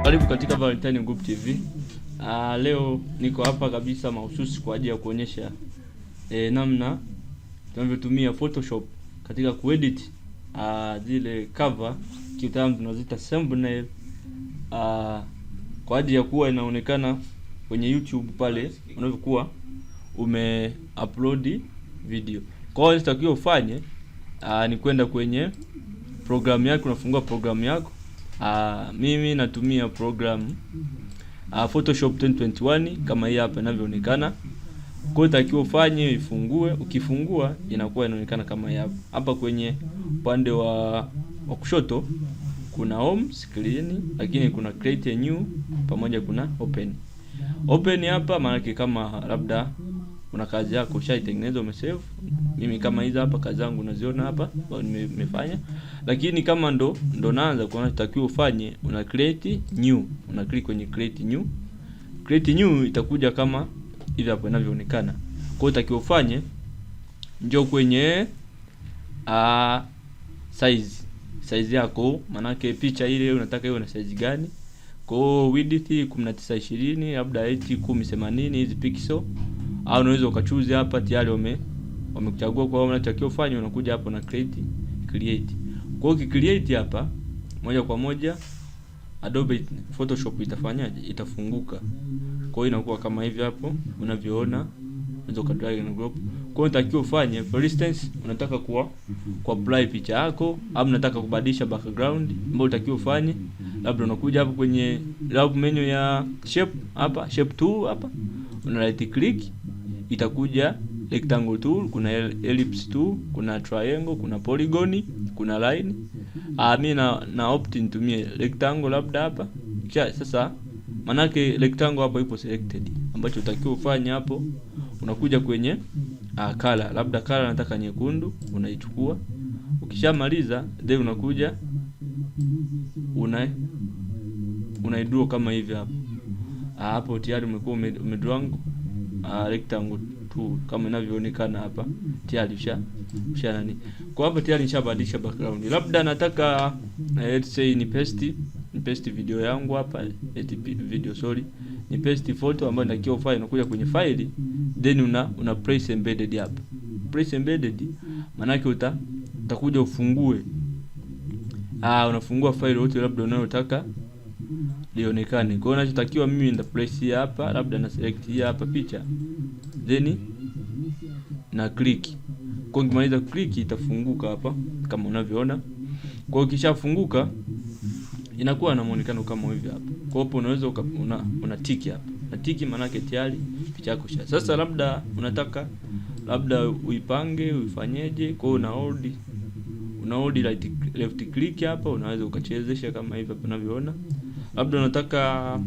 Karibu katika Valentine Group TV. Leo niko hapa kabisa mahususi kwa ajili ya kuonyesha namna tunavyotumia Photoshop katika kuedit zile cover, kitaalamu tunaziita thumbnail, kwa ajili ya kuwa inaonekana kwenye YouTube pale unavyokuwa umeupload video. Kwa hiyo unatakiwa ufanye ni kwenda kwenye programu yako, unafungua programu yako. Mimi natumia program Photoshop 2021 kama hii hapa inavyoonekana. Kwa hiyo utakiwa ufanye ifungue, ukifungua inakuwa inaonekana kama hii hapa. Hapa kwenye upande wa kushoto kuna home screen, lakini kuna create a new pamoja kuna open. Open hapa maana kama labda una kazi yako ushaitengeneza umesave. Mimi kama hizo hapa kazi zangu unaziona hapa nimefanya. Lakini kama ndo naanza kwa unatakiwa ufanye, una create new, una click kwenye create new. Create new itakuja kama hivi hapo inavyoonekana. Kwa hiyo utakiwa ufanye, njoo kwenye size yako, manake picha ile unataka iwe na size gani. Kwa hiyo width 1920 labda 1080 hizi pixel, au unaweza ukachoose hapa tayari wamekuchagua. Kwa hiyo unatakiwa ufanye, unakuja hapo na create. Kwa hiyo ukicreate hapa moja kwa moja Adobe Photoshop itafanyaje? Itafunguka. Kwa hiyo inakuwa kama hivi hapo unavyoona, unaweza ka drag and drop. Kwa hiyo unatakiwa ufanye, for instance unataka apply picha yako au unataka kubadilisha background, ambapo unatakiwa ufanye labda unakuja hapo kwenye menu ya shape hapa, shape tool hapa, una right click, itakuja rectangle tool, kuna ellipse tool, kuna triangle, kuna polygon, kuna line. Mimi na opt nitumie rectangle labda hapa. Kisha sasa manake rectangle hapo ipo selected, ambacho utakiwa ufanye hapo, unakuja kwenye color, labda color nataka nyekundu, unaichukua. Ukishamaliza then unakuja unaidraw kama hivi hapo. Hapo tayari umekuwa umedraw rectangle tool kama inavyoonekana hapa. Tayari usha nani. Kwa hapo tayari nishabadilisha background. Labda nataka let's say ni paste video yangu hapa, ni paste photo ambayo natakiwa ufanye. Unakuja kwenye file, then una press embedded hapa. Press embedded maana yake utakuja ufungue, unafungua file yote labda unayotaka lionekane. Kwa hiyo ninachotakiwa mimi nita press hapa, labda na select hii hapa picha, then na click. Kwa hiyo nikimaliza click itafunguka hapa kama unavyoona. Kwa hiyo kishafunguka inakuwa na muonekano kama hivi hapa. Kwa hiyo unaweza una tick hapa. Na tick maana yake tayari picha yako sha. Sasa labda unataka labda uipange, uifanyeje? Kwa hiyo una hold left click hapa, unaweza ukachezesha kama hivi hapa unavyoona. Labda unataka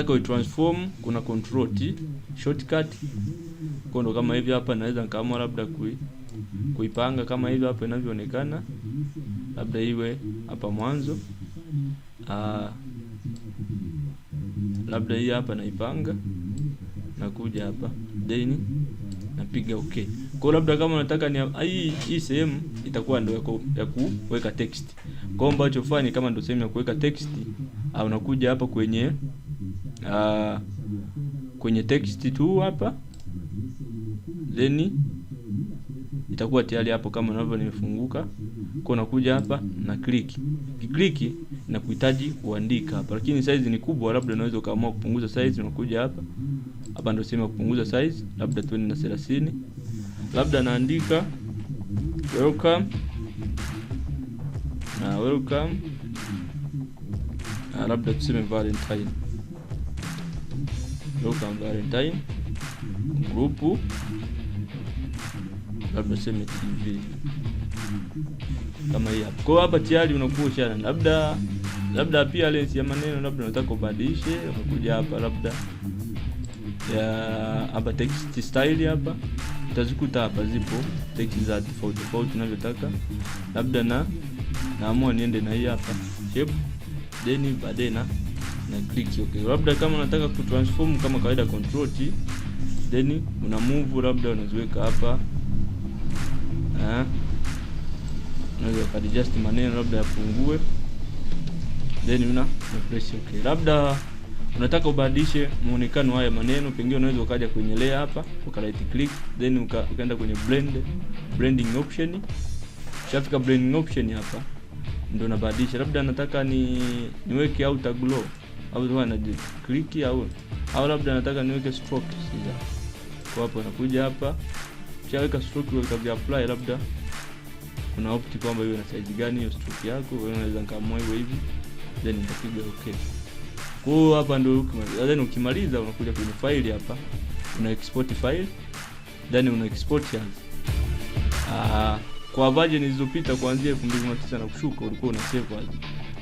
uitransform, kuna control T shortcut. Kwa ndo kama hivi hapa naweza nikaamua labda kuipanga kama hivi hapa inavyoonekana. Labda iwe hapa mwanzo. Labda hii hapa naipanga, nakuja hapa then napiga okay. Kwa labda kama unataka ni hii sehemu itakuwa ndio ya kuweka text. Kwa hiyo ambacho fanya kama ndio sehemu ya kuweka text, unakuja hapa kwenye text tu hapa, then itakuwa tayari hapo kama unavyo nimefunguka. Kwa unakuja hapa na click. Ukiklik na kuhitaji kuandika hapa, lakini size ni kubwa, labda unaweza ukaamua kupunguza size. Unakuja hapa ndio sema kupunguza size, labda tuende na 30. Labda naandika welcome, labda tuseme Valentine, welcome Valentine group, labda tuseme TV kama hii hapa. Kwa hapa tayari unakuwa ushana. Labda pia lens ya maneno labda unataka kubadilishe, unakuja hapa labda hapa text style hapa. Utazikuta hapa zipo text za tofauti unavyotaka. Labda naamua niende na hii hapa shape, then baadaye na click okay. Labda kama unataka kutransform kama kawaida control T, then una move, labda unaziweka hapa. Unaweza adjust maneno labda yapungue, then una press okay. Labda unataka ubadilishe muonekano haya maneno, pengine unaweza ukaja kwenye layer hapa, uka right click, then ukaenda kwenye blending option. Ukishafika blending option hapa ndio unabadilisha. Labda nataka niweke outer glow, au ndio na click au labda nataka niweke stroke sasa. Kwa hapo nakuja hapa, ukishaweka stroke uka apply, labda una opt kwamba iwe na size gani hiyo stroke yako. Wewe unaweza ngamua hivi, then nitapiga okay. Kwa hapa ndio then ukimaliza unakuja kwenye file hapa, una export file, then una export as. Kwa version zilizopita kuanzia 2009 na kushuka ulikuwa una save as.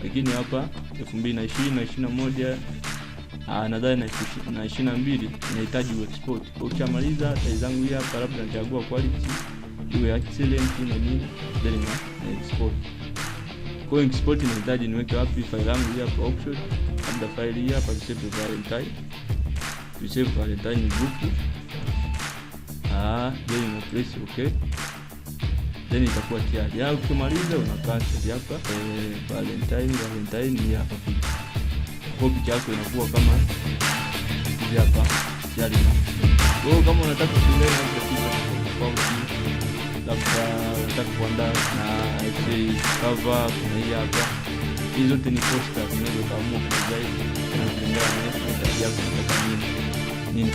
Lakini hapa 2020 na 21 nadhani na 22 inahitaji export. Kwa ukimaliza size yangu hii hapa, labda nachagua quality iwe excellent na nini, then na export. Kwa export inahitaji niweke wapi file yangu hii hapa, option, labda file hii hapa save Valentine group. Then una press okay, then itakuwa tayari. Au ukimaliza una cancel hapa Valentine hii hapa picha. Kwa picha yako inakuwa kama hivi hapa tayari. Kwa kama unataka kuendelea na picha kwa labda unataka kuandaa na cover kuna hii hapa. Hizo zote ni poster, unaweza kuamua zaidi na kulingana na yako unataka nini.